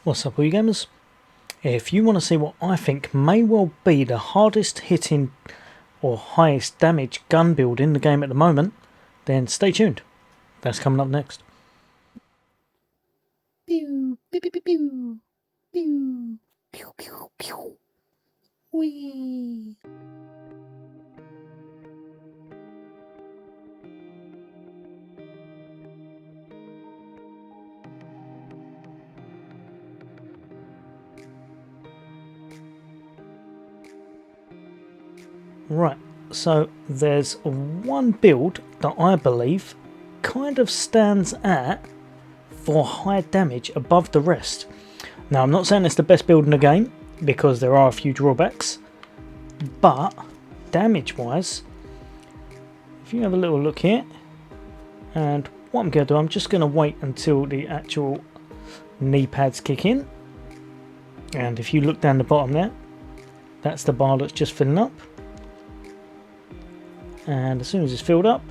What's up all you gamers? If you want to see what I think may well be the hardest hitting or highest damage gun build in the game at the moment, then stay tuned. That's coming up next. Pew, pew, pew, pew, pew. Pew, pew, pew, pew. Whee. Right, so there's one build that I believe kind of stands at for high damage above the rest. Now I'm not saying it's the best build in the game because there are a few drawbacks, but damage wise, if you have a little look here, and what I'm going to do, I'm just going to wait until the actual knee pads kick in, and if you look down the bottom there, that's the bar that's just filling up. And as soon as it's filled up,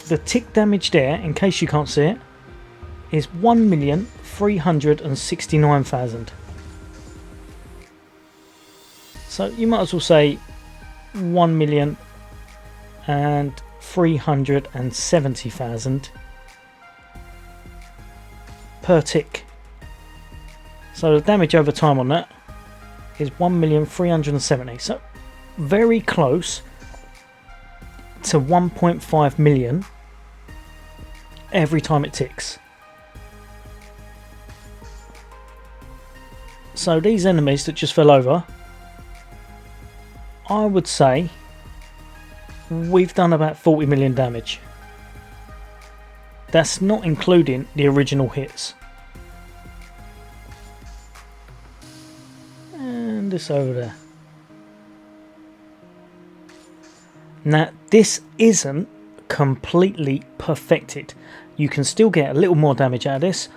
the tick damage there, in case you can't see it, is 1,369,000. So you might as well say 1,370,000 per tick. So the damage over time on that is 1,370,000. So very close to 1.5 million every time it ticks. So these enemies that just fell over, I would say we've done about 40 million damage. That's not including the original hits. And this over there. Now this isn't completely perfected. You can still get a little more damage out of this.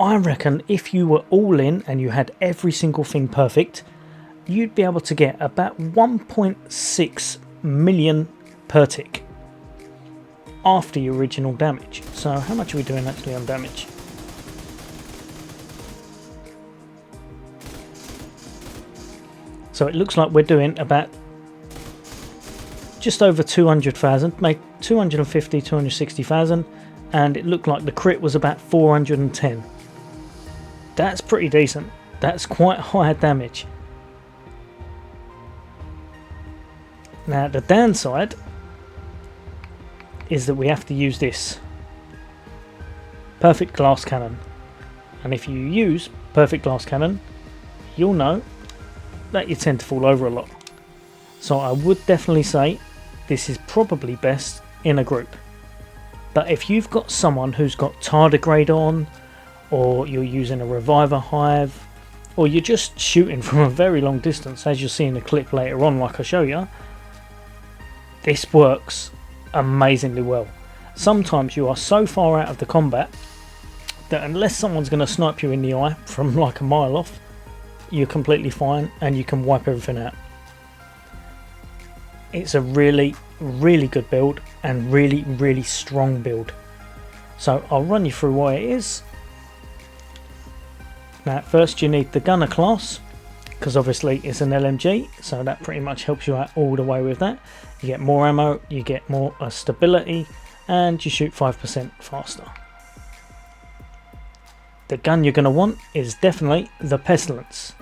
I reckon if you were all in and you had every single thing perfect, you'd be able to get about 1.6 million per tick after the original damage. So how much are we doing actually on damage? So it looks like we're doing about just over 200,000, maybe 250, 260,000, and it looked like the crit was about 410. That's pretty decent. That's quite high damage. Now the downside is that we have to use this perfect glass cannon, and if you use perfect glass cannon, you'll know that you tend to fall over a lot. So I would definitely say this is probably best in a group. But if you've got someone who's got tardigrade on, or you're using a reviver hive, or you're just shooting from a very long distance, as you'll see in the clip later on like I show you, this works amazingly well. Sometimes you are so far out of the combat that unless someone's going to snipe you in the eye from like a mile off, you're completely fine and you can wipe everything out. It's a really good build and really strong build. So I'll run you through what it is. Now first you need the gunner class, because obviously it's an LMG, so that pretty much helps you out all the way with that. You get more ammo, you get more stability, and you shoot 5% faster. The gun you're going to want is definitely the Pestilence,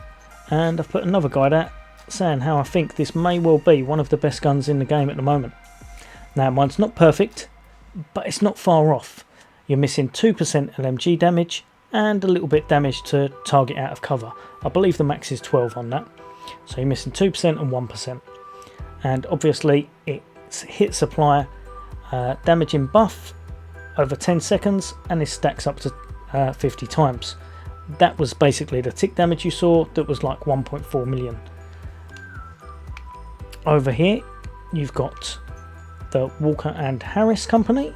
and I've put another guide out saying how I think this may well be one of the best guns in the game at the moment. Now mine's not perfect, but it's not far off. You're missing 2% LMG damage and a little bit damage to target out of cover. I believe the max is 12 on that, so you're missing 2% and 1%. And obviously it's hit supply damaging buff over 10 seconds, and it stacks up to 50 times. That was basically the tick damage you saw, that was like 1.4 million. Over here you've got the Walker and Harris company,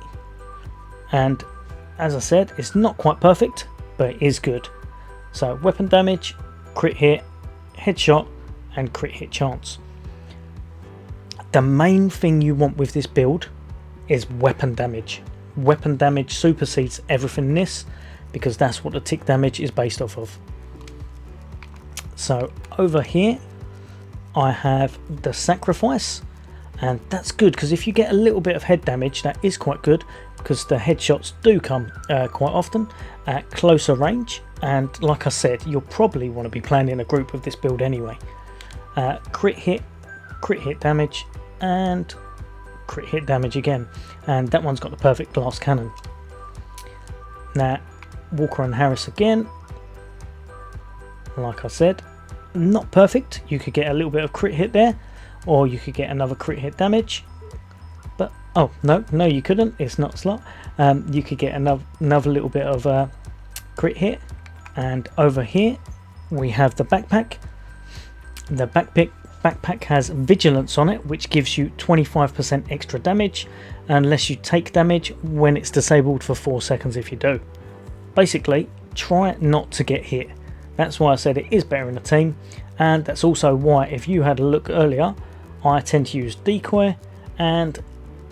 and as I said, it's not quite perfect, but it is good. So weapon damage, crit hit, headshot, and crit hit chance. The main thing you want with this build is weapon damage. Weapon damage supersedes everything in this, because that's what the tick damage is based off of. So over here I have the sacrifice, and that's good because if you get a little bit of head damage, that is quite good, because the headshots do come quite often at closer range. And like I said, you'll probably want to be playing in a group with this build anyway. Crit hit damage, and crit hit damage again, and that one's got the perfect glass cannon. Now Walker and Harris again, like I said, not perfect. You could get a little bit of crit hit there, or you could get another crit hit damage, but oh no you couldn't, it's not a slot. You could get another little bit of crit hit. And over here we have the backpack. The backpack has vigilance on it, which gives you 25% extra damage unless you take damage when it's disabled for 4 seconds. If you do, basically try not to get hit. That's why I said it is better in a team, and that's also why, if you had a look earlier, I tend to use decoy, and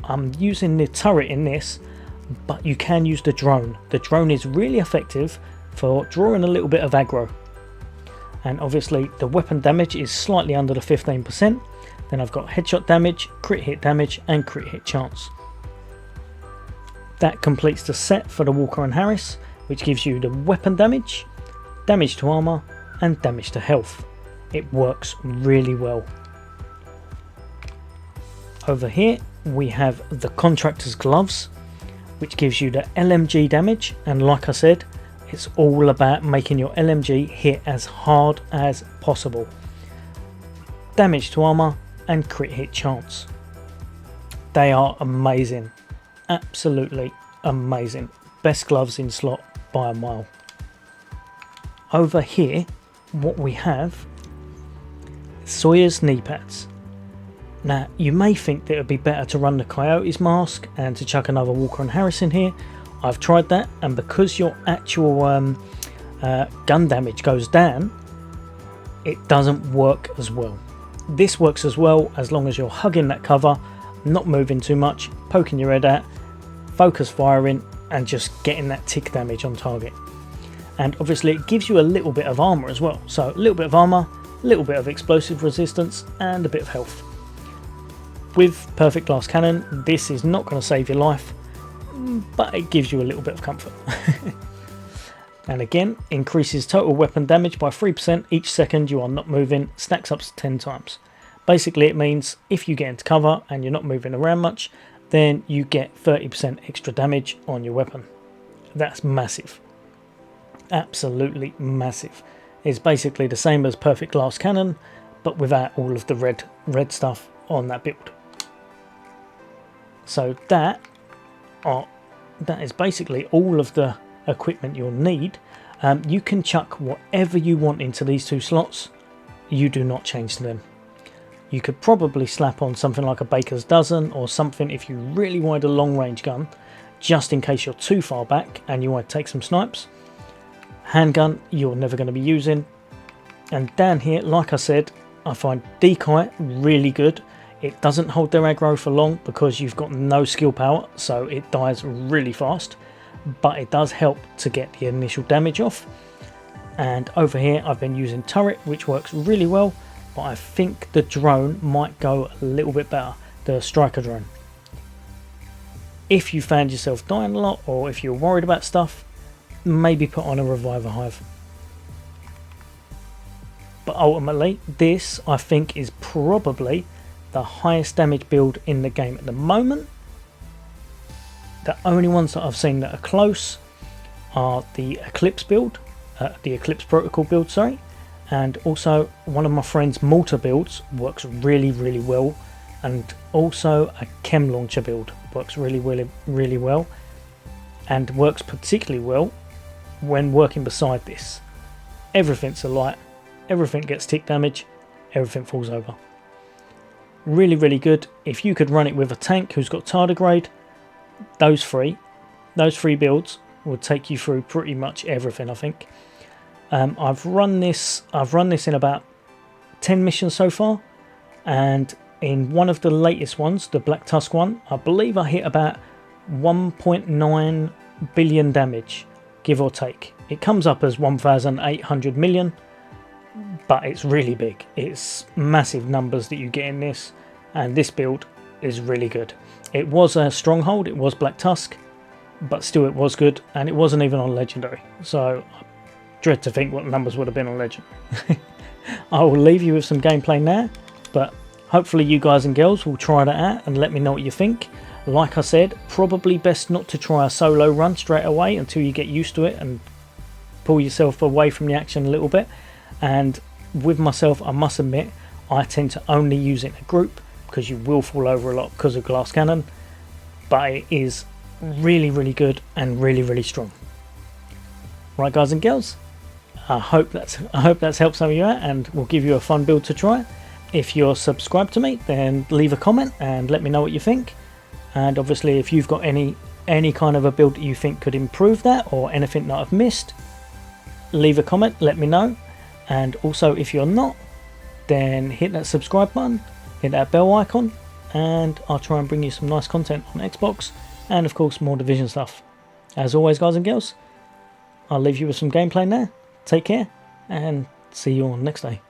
I'm using the turret in this, but you can use the drone. The drone is really effective for drawing a little bit of aggro. And obviously the weapon damage is slightly under the 15%. Then I've got headshot damage, crit hit damage, and crit hit chance. That completes the set for the Walker and Harris, which gives you the weapon damage, damage to armor, and damage to health. It works really well. Over here we have the contractor's gloves, which gives you the LMG damage, and like I said, it's all about making your LMG hit as hard as possible. Damage to armor and crit hit chance. They are amazing, absolutely amazing. Best gloves in slot by a mile. Over here what we have, Sawyer's knee pads. Now you may think that it would be better to run the Coyote's mask and to chuck another Walker and Harris in here. I've tried that, and because your actual gun damage goes down, it doesn't work as well. This works as well as long as you're hugging that cover, not moving too much, poking your head out, focus firing, and just getting that tick damage on target. And obviously it gives you a little bit of armor as well, so a little bit of armor, a little bit of explosive resistance, and a bit of health. With perfect glass cannon, this is not going to save your life, but it gives you a little bit of comfort. And again, increases total weapon damage by 3% each second you are not moving, stacks up to 10 times. Basically it means if you get into cover and you're not moving around much, then you get 30% extra damage on your weapon. That's massive, absolutely massive. It's basically the same as perfect glass cannon, but without all of the red stuff on that build. So that is basically all of the equipment you'll need. You can chuck whatever you want into these two slots. You do not change to them. You could probably slap on something like a baker's dozen or something if you really wanted a long range gun, just in case you're too far back and you want to take some snipes. Handgun you're never going to be using. And down here, like I said, I find decoy really good. It doesn't hold their aggro for long because you've got no skill power, so it dies really fast, but it does help to get the initial damage off. And over here I've been using turret, which works really well, but I think the drone might go a little bit better, the striker drone. If you found yourself dying a lot, or if you're worried about stuff, maybe put on a reviver hive. But ultimately this, I think, is probably the highest damage build in the game at the moment. The only ones that I've seen that are close are the Eclipse build, the Eclipse Protocol build, sorry, and also one of my friend's mortar builds works really well, and also a chem launcher build works really well, and works particularly well when working beside this. Everything's a light, everything gets tick damage, everything falls over. Really good. If you could run it with a tank who's got tardigrade, those three builds will take you through pretty much everything, I think. I've run this in about 10 missions so far, and in one of the latest ones, the Black Tusk one, I believe I hit about 1.9 billion damage, give or take. It comes up as 1,800 million, but it's really big. It's massive numbers that you get in this, and this build is really good. It was a stronghold, it was Black Tusk, but still it was good, and it wasn't even on legendary, so I dread to think what the numbers would have been on legendary. I will leave you with some gameplay now, but hopefully you guys and girls will try that out and let me know what you think. Like I said, probably best not to try a solo run straight away until you get used to it and pull yourself away from the action a little bit. And with myself, I must admit, I tend to only use it in a group because you will fall over a lot because of glass cannon, but it is really good and really strong. Right, guys and girls, I hope that's helped some of you out and will give you a fun build to try. If you're subscribed to me, then leave a comment and let me know what you think. And obviously, if you've got any kind of a build that you think could improve that, or anything that I've missed, leave a comment, let me know. And also, if you're not, then hit that subscribe button, hit that bell icon, and I'll try and bring you some nice content on Xbox, and of course more Division stuff. As always, guys and girls, I'll leave you with some gameplay now. Take care, and see you on next day.